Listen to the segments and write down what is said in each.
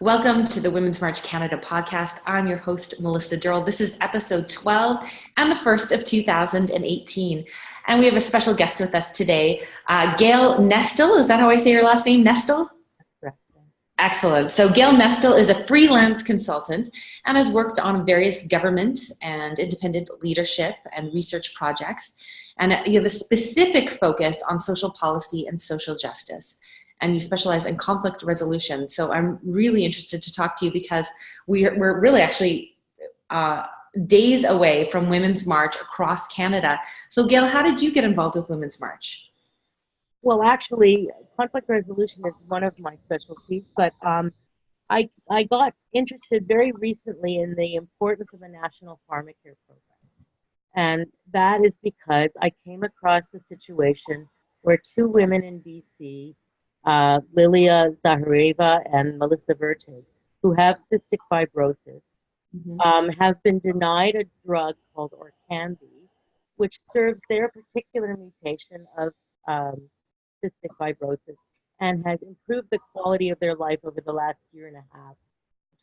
Welcome to the Women's March Canada podcast. I'm your host, Melissa Durrell. This is episode 12 and the first of 2018. And we have a special guest with us today, Gail Nestel. Is that how I say your last name, Nestel? Excellent. So Gail Nestel is a freelance consultant and has worked on various government and independent leadership and research projects. And you have a specific focus on social policy and social justice. And you specialize in conflict resolution. So I'm really interested to talk to you because we're really actually days away from Women's March across Canada. So Gail, how did you get involved with Women's March? Well, actually, conflict resolution is one of my specialties, but I got interested very recently in the importance of a national pharmacare program. And that is because I came across the situation where two women in BC, Lilia Zahareva and Melissa Vertig, who have cystic fibrosis, have been denied a drug called Orkambi, which serves their particular mutation of cystic fibrosis and has improved the quality of their life over the last year and a half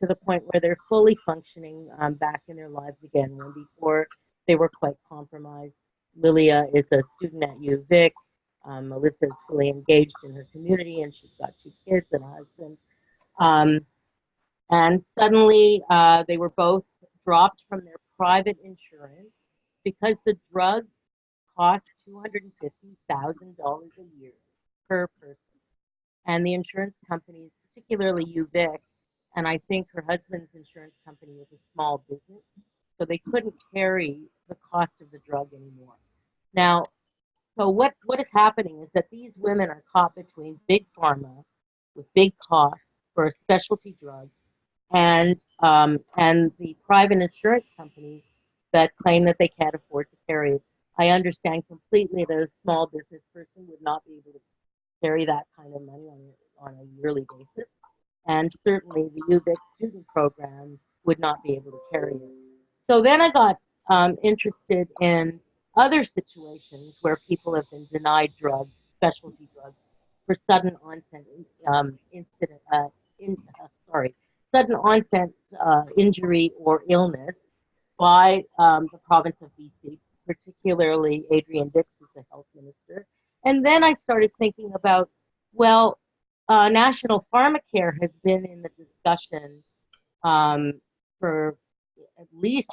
to the point where they're fully functioning back in their lives again, when before they were quite compromised. Lilia is a student at UVic. Melissa is fully engaged in her community, and she's got two kids and a husband. And suddenly, they were both dropped from their private insurance because the drug cost $250,000 a year per person. And the insurance companies, particularly UVic, and I think her husband's insurance company was a small business, so they couldn't carry the cost of the drug anymore. Now, so what is happening is that these women are caught between big pharma with big costs for a specialty drug and the private insurance companies that claim that they can't afford to carry it. I understand completely that a small business person would not be able to carry that kind of money on a yearly basis, and certainly the UVic student program would not be able to carry it. So then I got interested in other situations where people have been denied drugs, specialty drugs, for sudden onset sudden onset injury or illness by the province of BC, particularly Adrian Dix, who's the health minister. And then I started thinking about, well, national pharmacare has been in the discussion for at least,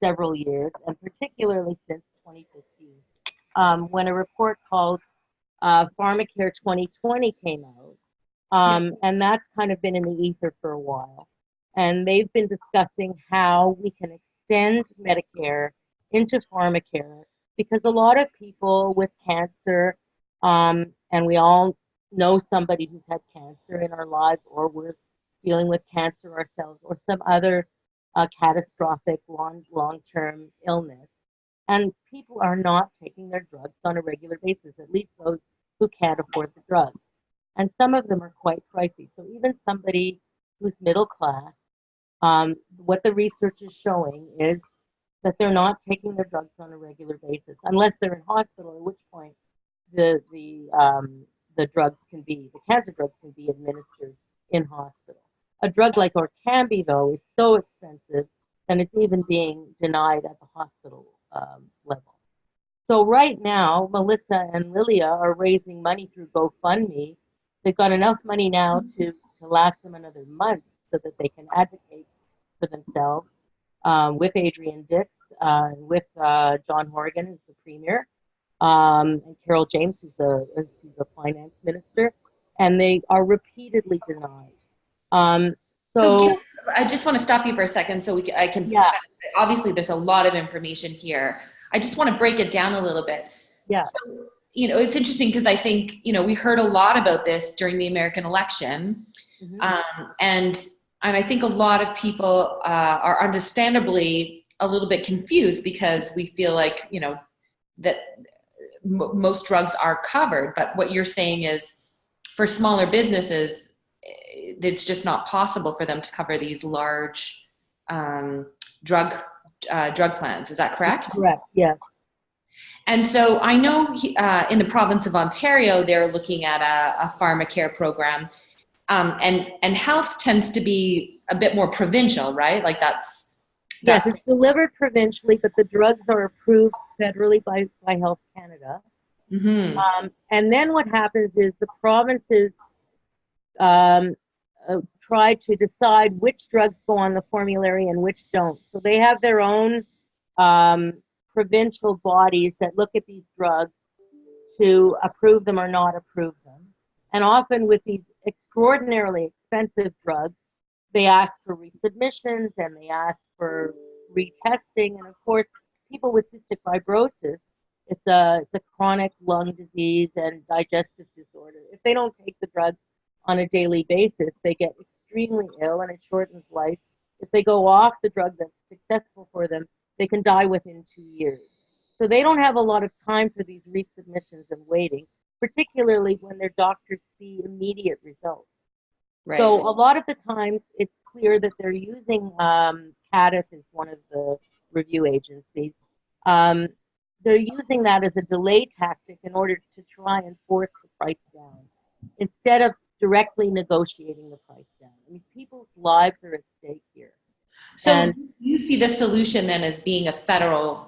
several years, and particularly since 2015, when a report called Pharmacare 2020 came out. And that's kind of been in the ether for a while. And they've been discussing how we can extend Medicare into pharmacare, because a lot of people with cancer, and we all know somebody who's had cancer in our lives, or we're dealing with cancer ourselves, or some other catastrophic long-term illness. And people are not taking their drugs on a regular basis, at least those who can't afford the drugs. And some of them are quite pricey. So even somebody who's middle class, what the research is showing is that they're not taking their drugs on a regular basis, unless they're in hospital, at which point the drugs the cancer drugs can be administered in hospital. A drug like Orkambi, though, is so expensive, and it's even being denied at the hospital level. So right now, Melissa and Lilia are raising money through GoFundMe. They've got enough money now to last them another month so that they can advocate for themselves with Adrian Dix, with John Horgan, who's the premier, and Carol James, who's the finance minister, and they are repeatedly denied. So Gail, I just want to stop you for a second so I can, obviously there's a lot of information here. I just want to break it down a little bit. Yeah. So, it's interesting because I think, we heard a lot about this during the American election. And I think a lot of people are understandably a little bit confused because we feel like, that most drugs are covered. But what you're saying is for smaller businesses, it's just not possible for them to cover these large drug plans. Is that correct? Correct, yes. And so I know in the province of Ontario, they're looking at a pharmacare program. And health tends to be a bit more provincial, right? Like Yes, it's delivered provincially, but the drugs are approved federally by Health Canada. Mm-hmm. And then what happens is the provinces um, try to decide which drugs go on the formulary and which don't. So they have their own provincial bodies that look at these drugs to approve them or not approve them. And often with these extraordinarily expensive drugs, they ask for resubmissions and they ask for retesting. And of course, people with cystic fibrosis, it's a chronic lung disease and digestive disorder. If they don't take the drugs on a daily basis, they get extremely ill and it shortens life. If they go off the drug that's successful for them, they can die within 2 years. So they don't have a lot of time for these resubmissions and waiting, particularly when their doctors see immediate results. Right. So a lot of the times it's clear that they're using CADIS is one of the review agencies. They're using that as a delay tactic in order to try and force the price down instead of directly negotiating the price down. I mean, people's lives are at stake here. So and you see the solution then as being a federal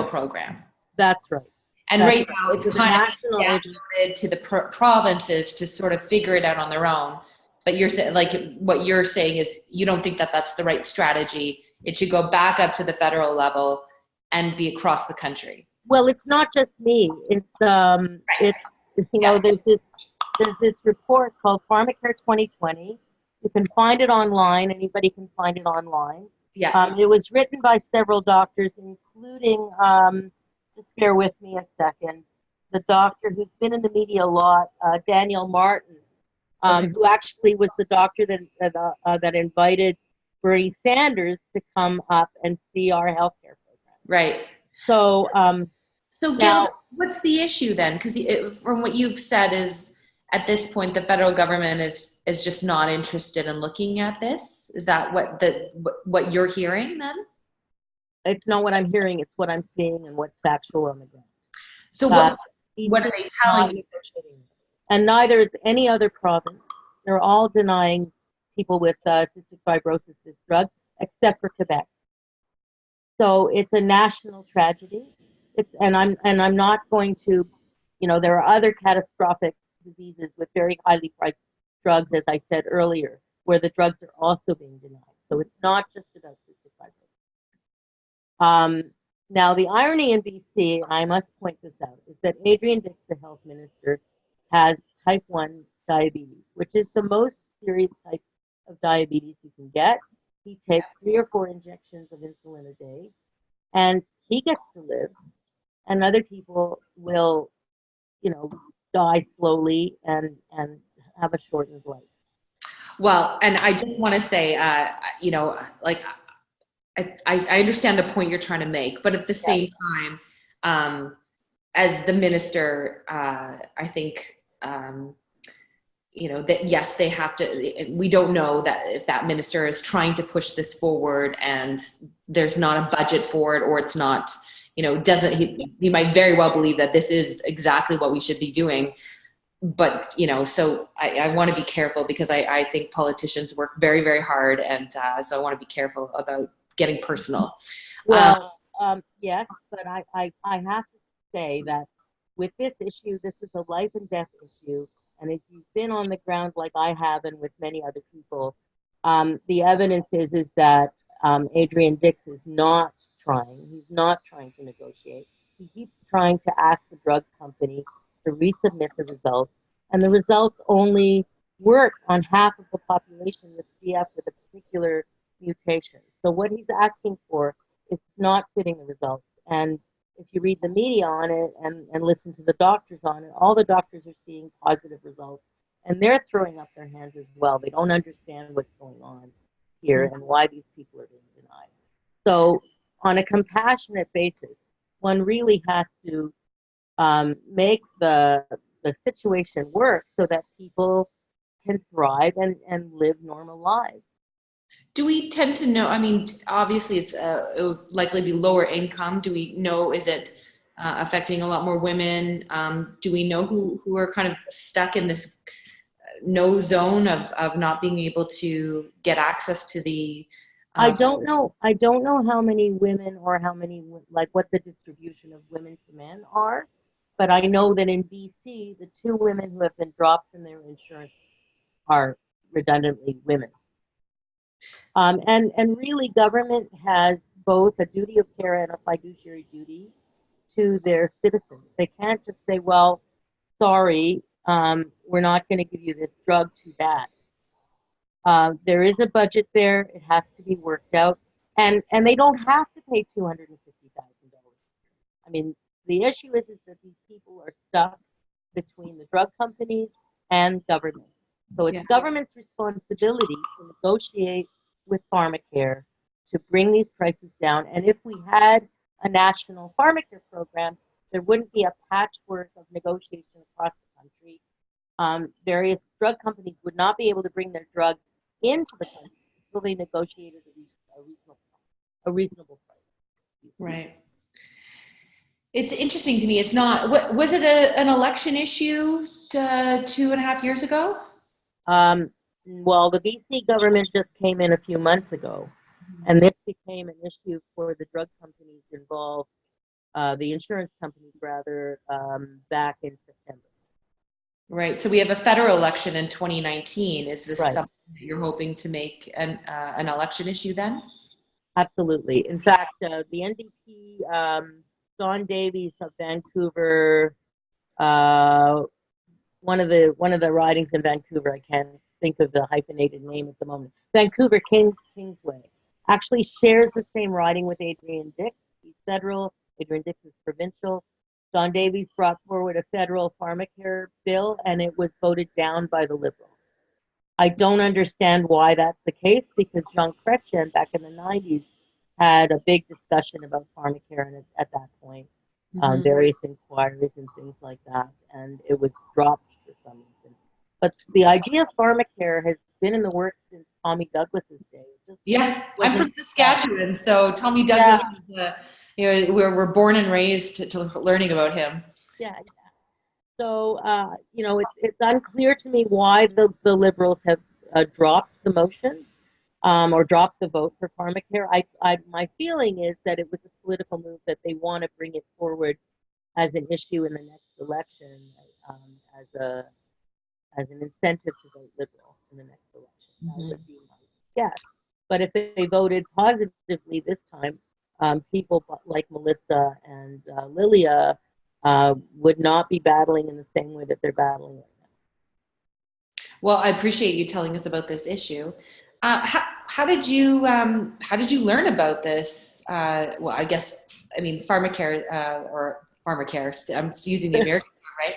program. That's right. And that's right now it's kind of delegated to the provinces to sort of figure it out on their own. But you're saying, like, what you're saying is you don't think that that's the right strategy. It should go back up to the federal level and be across the country. Well, it's not just me. It's it's you know there's this report called Pharmacare 2020. You can find it online. Anybody can find it online. Yeah. It was written by several doctors, including just bear with me a second. The doctor who's been in the media a lot, Daniel Martin, who actually was the doctor that invited Bernie Sanders to come up and see our healthcare program. Right. So, so Gail, what's the issue then? Because from what you've said is, at this point, the federal government is just not interested in looking at this. Is that what you're hearing then? It's not what I'm hearing. It's what I'm seeing and what's factual on the ground. So what are they telling you? And neither is any other province. They're all denying people with cystic fibrosis this drug, except for Quebec. So it's a national tragedy. And I'm not going to, there are other catastrophic diseases with very highly priced drugs, as I said earlier, where the drugs are also being denied. So it's not just about cystic fibrosis. Now, the irony in BC, I must point this out, is that Adrian Dix, the health minister, has type 1 diabetes, which is the most serious type of diabetes you can get. He takes 3 or 4 injections of insulin a day, and he gets to live, and other people will, die slowly and have a shortened life. Well, and I just want to say, like, I understand the point you're trying to make, but at the same time, as the minister, I think, that yes, they have to, we don't know that if that minister is trying to push this forward and there's not a budget for it, or it's not, he might very well believe that this is exactly what we should be doing. But, so I want to be careful, because I think politicians work very, very hard. And so I want to be careful about getting personal. Well, yes, but I have to say that with this issue, this is a life and death issue. And if you've been on the ground like I have, and with many other people, the evidence is that Adrian Dix is not trying. He's not trying to negotiate. He keeps trying to ask the drug company to resubmit the results, and the results only work on half of the population with CF with a particular mutation. So what he's asking for is not fitting the results. And if you read the media on it and listen to the doctors on it, all the doctors are seeing positive results, and they're throwing up their hands as well. They don't understand what's going on here and why these people are being denied. So on a compassionate basis, one really has to make the situation work so that people can thrive and live normal lives. Do we tend to know, obviously it would likely be lower income. Do we know, is it affecting a lot more women? Do we know who are kind of stuck in this no zone of not being able to get access to the I don't know. I don't know how many women or like what the distribution of women to men are, but I know that in BC, the two women who have been dropped from their insurance are redundantly women. And really, government has both a duty of care and a fiduciary duty to their citizens. They can't just say, well, sorry, we're not going to give you this drug, too bad. There is a budget there. It has to be worked out. And they don't have to pay $250,000. I mean, the issue is that these people are stuck between the drug companies and government. So it's government's responsibility to negotiate with pharmacare to bring these prices down. And if we had a national pharmacare program, there wouldn't be a patchwork of negotiation across the country. Various drug companies would not be able to bring their drugs into the country until they negotiated a reasonable price. Right. It's interesting to me. It's not. What was it? An election issue 2.5 years ago? Well, the BC government just came in a few months ago, and this became an issue for the drug companies involved, the insurance companies rather, back in September. Right. So we have a federal election in 2019. Is this Right. something that you're hoping to make an election issue then? Absolutely. In fact, the NDP, Don Davies of Vancouver, one of the ridings in Vancouver, I can't think of the hyphenated name at the moment. Vancouver Kingsway actually shares the same riding with Adrian Dix. He's federal. Adrian Dix is provincial. Don Davies brought forward a federal pharmacare bill, and it was voted down by the Liberals. I don't understand why that's the case, because Jean Chrétien back in the 90s had a big discussion about pharmacare, and at that point, various inquiries and things like that, and it was dropped for some reason. But the idea of pharmacare has been in the works since Tommy Douglas's day. Yeah, I'm from Saskatchewan, so Tommy Douglas, we're born and raised to learning about him. Yeah. So, it's unclear to me why the Liberals have dropped the motion or dropped the vote for pharmacare. My feeling is that it was a political move, that they want to bring it forward as an issue in the next election, as an incentive to vote Liberal in the next election. That would be my guess. But if they voted positively this time, people like Melissa and Lilia would not be battling in the same way that they're battling right now. Well, I appreciate you telling us about this issue. How did you learn about this? Well, I mean, pharmacare or pharmacare. I'm using the American term, right?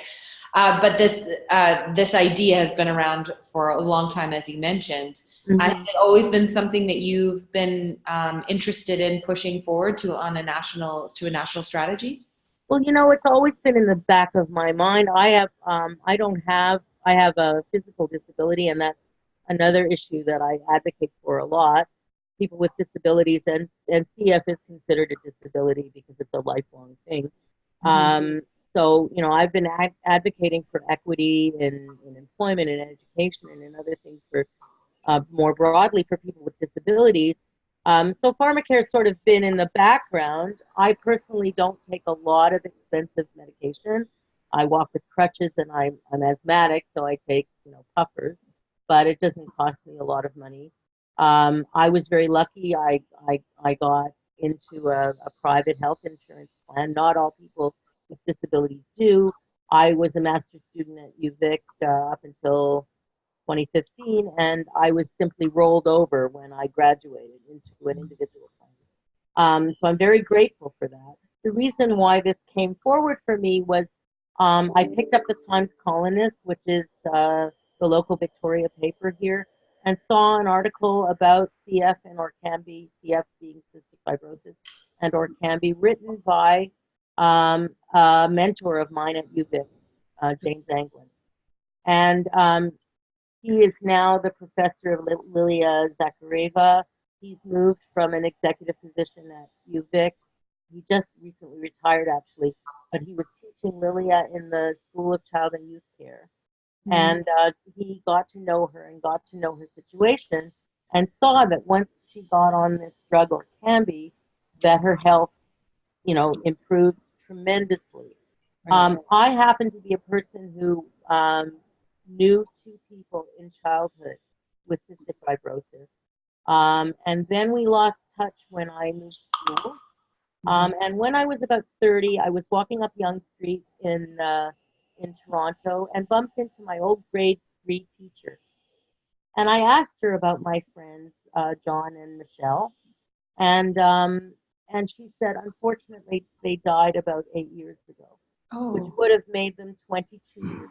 But this idea has been around for a long time, as you mentioned. Has it always been something that you've been interested in pushing forward to a national strategy? Well, it's always been in the back of my mind. I have a physical disability, and that's another issue that I advocate for a lot. People with disabilities, and CF is considered a disability because it's a lifelong thing. So, I've been advocating for equity in employment and education and in other things for more broadly for people with disabilities. So pharmacare has sort of been in the background. I personally don't take a lot of expensive medication. I walk with crutches, and I'm asthmatic, so I take puffers, but it doesn't cost me a lot of money. I was very lucky. I got into a private health insurance plan. Not all people with disabilities do. I was a master's student at UVic up until 2015, and I was simply rolled over when I graduated into an individual plan. So I'm very grateful for that. The reason why this came forward for me was I picked up the Times Colonist, which is the local Victoria paper here, and saw an article about CF and Orkambi, CF being cystic fibrosis, and Orkambi, written by a mentor of mine at UVic, James Anglin. And he is now the professor of Lilia Zakhareva. He's moved from an executive position at UVic. He just recently retired, actually, but he was teaching Lilia in the School of Child and Youth Care. And he got to know her and got to know her situation and saw that once she got on this drug or Orkambi, that her health, improved tremendously. Right. I happen to be a person who knew two people in childhood with cystic fibrosis. And then we lost touch when I moved school. And when I was about 30, I was walking up Yonge Street in Toronto and bumped into my old grade 3 teacher. And I asked her about my friends, John and Michelle. And she said, unfortunately, they died about 8 years ago, which Oh. would have made them 22 years.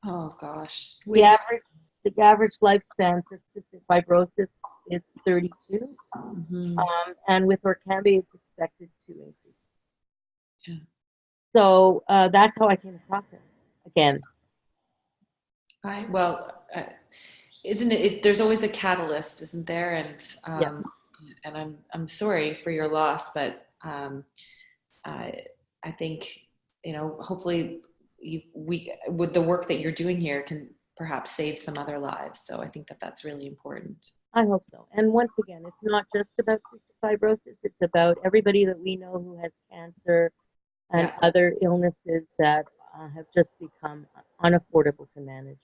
Oh gosh. The average, the average lifespan for cystic fibrosis is 32. And with Orkambi, it's expected to increase. Yeah. So that's how I came across it again. Well, isn't it? There's always a catalyst, isn't there? Yeah. And I'm sorry for your loss, but I think hopefully we with the work that you're doing here can perhaps save some other lives. So I think that that's really important. I hope so. And once again, it's not just about cystic fibrosis. It's about everybody that we know who has cancer and other illnesses that have just become unaffordable to manage.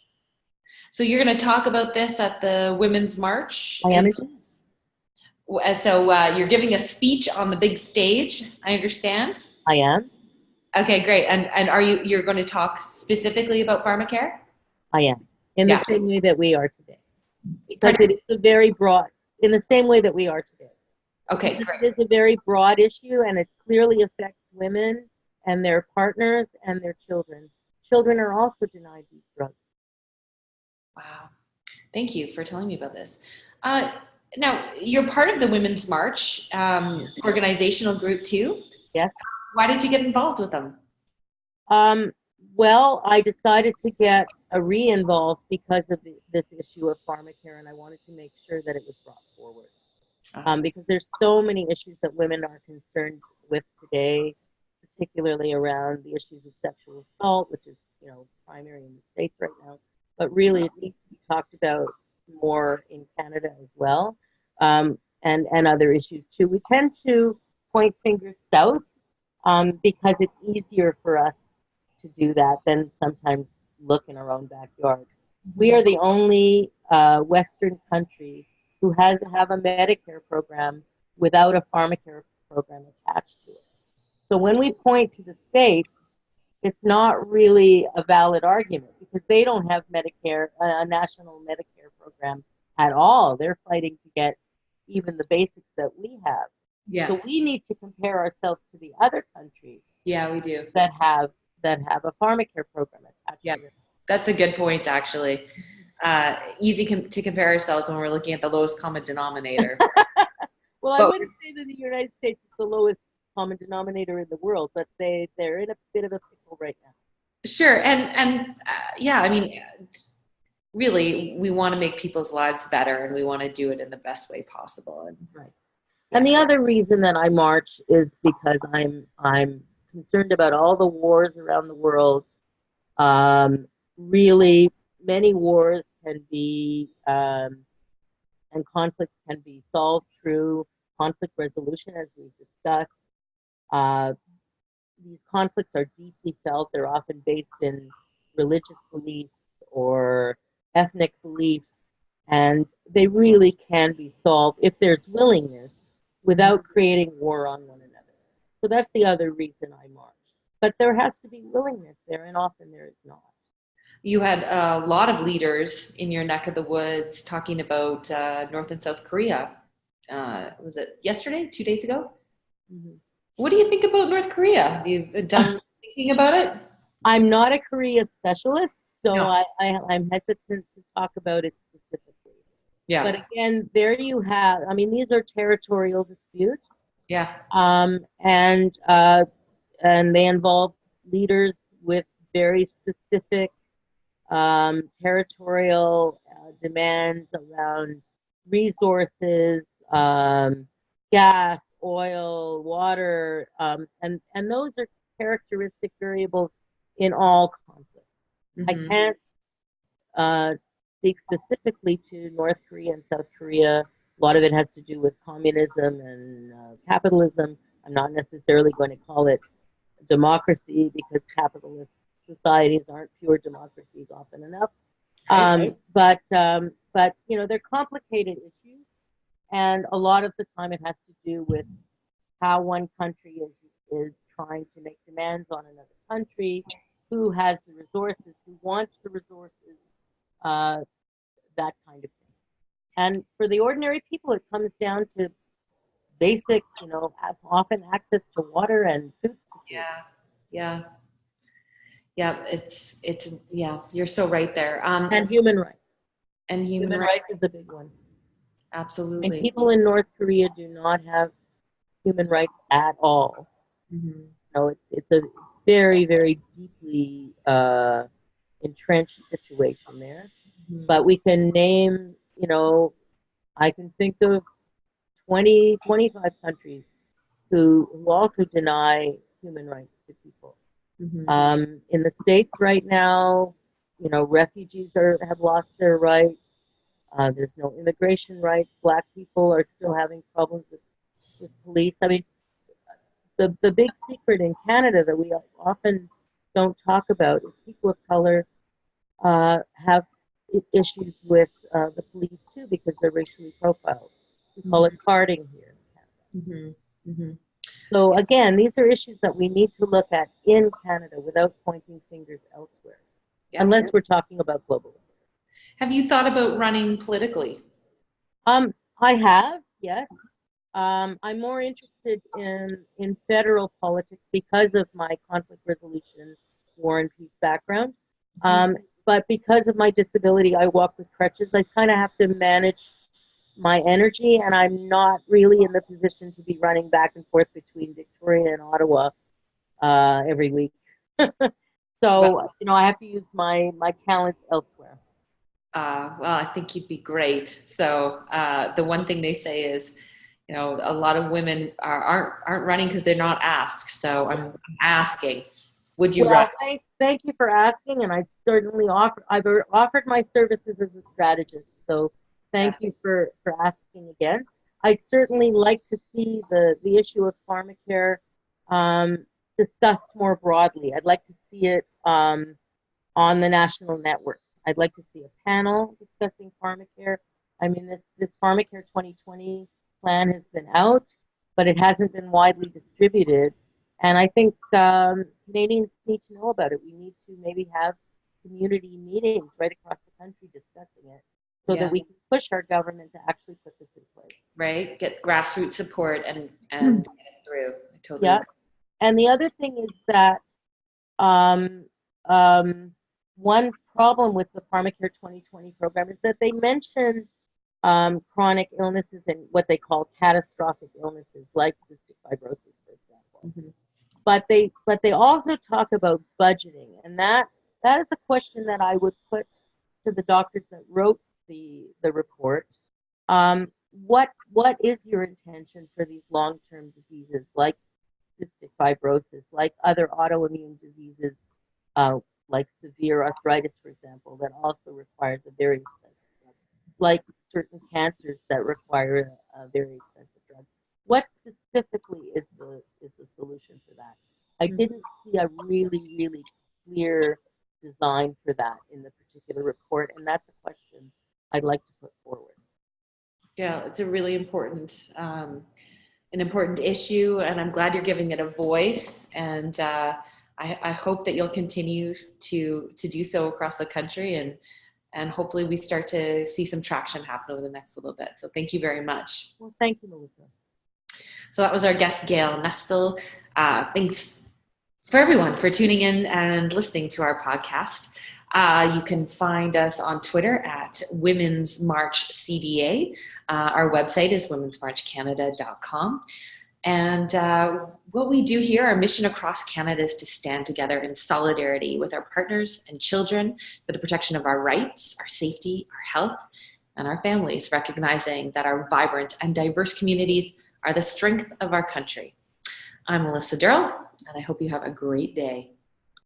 So you're going to talk about this at the Women's March? I am indeed. So you're giving a speech on the big stage, I understand? I am. Okay, great. And you're going to talk specifically about pharmacare? I am. In the same way that we are today. Because it is a very broad, in the same way that we are today. Okay, because great. It is a very broad issue and it clearly affects women and their partners and their children. Children are also denied these drugs. Wow. Thank you for telling me about this. Now, you're part of the Women's March organizational group too? Yes. Why did you get involved with them? Well, I decided to get re-involved because of this issue of pharmacare, and I wanted to make sure that it was brought forward. Because there's so many issues that women are concerned with today, particularly around the issues of sexual assault, which is, primary in the States right now, but really it needs to be talked about more in Canada as well, and other issues too. We tend to point fingers south because it's easier for us to do that than sometimes look in our own backyard. We are the only Western country who have a Medicare program without a pharmacare program attached to it. So when we point to the states, it's not really a valid argument because they don't have Medicare, a national Medicare program at all. They're fighting to get even the basics that we have. Yeah. So we need to compare ourselves to the other countries. Yeah, we do. That have a pharmacare program attached to it. That's a good point, actually. Easy to compare ourselves when we're looking at the lowest common denominator. Well, I wouldn't say that the United States is the lowest common denominator in the world, but they're in a bit of a pickle right now. Sure, and yeah, I mean, really, we want to make people's lives better, and we want to do it in the best way possible. And right. And the other reason that I march is because I'm concerned about all the wars around the world. Really, many wars can be and conflicts can be solved through conflict resolution, as we've discussed. These conflicts are deeply felt. They're often based in religious beliefs or ethnic beliefs, and they really can be solved if there's willingness without creating war on one another. So that's the other reason I march. But there has to be willingness there, and often there is not. You had a lot of leaders in your neck of the woods talking about North and South Korea. Was it yesterday, 2 days ago? Mm-hmm. What do you think about North Korea? Have you done thinking about it? I'm not a Korea specialist, so No. I'm hesitant to talk about it specifically. Yeah. But again, there you have, I mean, these are territorial disputes. Yeah. And they involve leaders with very specific territorial demands around resources, gas, oil, water, and those are characteristic variables in all conflicts. Mm-hmm. speak specifically to North Korea and South Korea. A lot of it has to do with communism and capitalism. I'm not necessarily going to call it democracy because capitalist societies aren't pure democracies often enough. Right. But you know, they're complicated issues, and a lot of the time it has to do with how one country is trying to make demands on another country, who has the resources, who wants the resources, uh, that kind of thing. And for the ordinary people, it comes down to basic, you know, often access to water and food security. Yeah. Yeah. It's, yeah, you're so right there. And human rights. And human Human rights. rights is a big one. And Absolutely. people in North Korea do not have human rights at all. Mm-hmm. So it's a very, very deeply entrenched situation there. Mm-hmm. But we can name, you know, I can think of 20, 25 countries who also deny human rights to people. Mm-hmm. In the States right now, you know, refugees have lost their rights. There's no immigration rights. Black people are still having problems with police. I mean, the big secret in Canada that we often don't talk about is people of color have issues with the police too because they're racially profiled. We call it carding here in Canada. Mm-hmm. Mm-hmm. So again, these are issues that we need to look at in Canada without pointing fingers elsewhere, unless we're talking about global. Have you thought about running politically? I have, yes. I'm more interested in federal politics because of my conflict resolution, war and peace background. But because of my disability, I walk with crutches. I kind of have to manage my energy, and I'm not really in the position to be running back and forth between Victoria and Ottawa every week. So, you know, I have to use my talents elsewhere. Well, I think you'd be great. So the one thing they say is, you know, a lot of women aren't running because they're not asked. So I'm asking, would you run? Thank you for asking, and I've offered my services as a strategist. So thank you for asking again. I'd certainly like to see the issue of pharmacare discussed more broadly. I'd like to see it on the national network. I'd like to see a panel discussing pharmacare. I mean, this pharmacare 2020 plan has been out, but it hasn't been widely distributed. And I think Canadians need to know about it. We need to maybe have community meetings right across the country discussing it so that we can push our government to actually put this in place. Right? Get grassroots support and get it through. I totally agree. And the other thing is that one problem with the Pharmacare 2020 program is that they mention chronic illnesses and what they call catastrophic illnesses, like cystic fibrosis, for example. But they also talk about budgeting, and that is a question that I would put to the doctors that wrote the report. What is your intention for these long-term diseases like cystic fibrosis, like other autoimmune diseases, like severe arthritis, for example, that also requires a very expensive drug, like certain cancers that require a very expensive drug. What specifically is the solution for that? I didn't see a really, really clear design for that in the particular report, and that's a question I'd like to put forward. Yeah, it's a really important an important issue, and I'm glad you're giving it a voice. And I hope that you'll continue to do so across the country, and hopefully we start to see some traction happen over the next little bit. So thank you very much. Well, thank you, Melissa. So that was our guest, Gail Nestel. Thanks for everyone for tuning in and listening to our podcast. You can find us on Twitter at Women's March CDA. Our website is womensmarchcanada.com. And what we do here, our mission across Canada, is to stand together in solidarity with our partners and children for the protection of our rights, our safety, our health, and our families, recognizing that our vibrant and diverse communities are the strength of our country. I'm Melissa Durrell, and I hope you have a great day.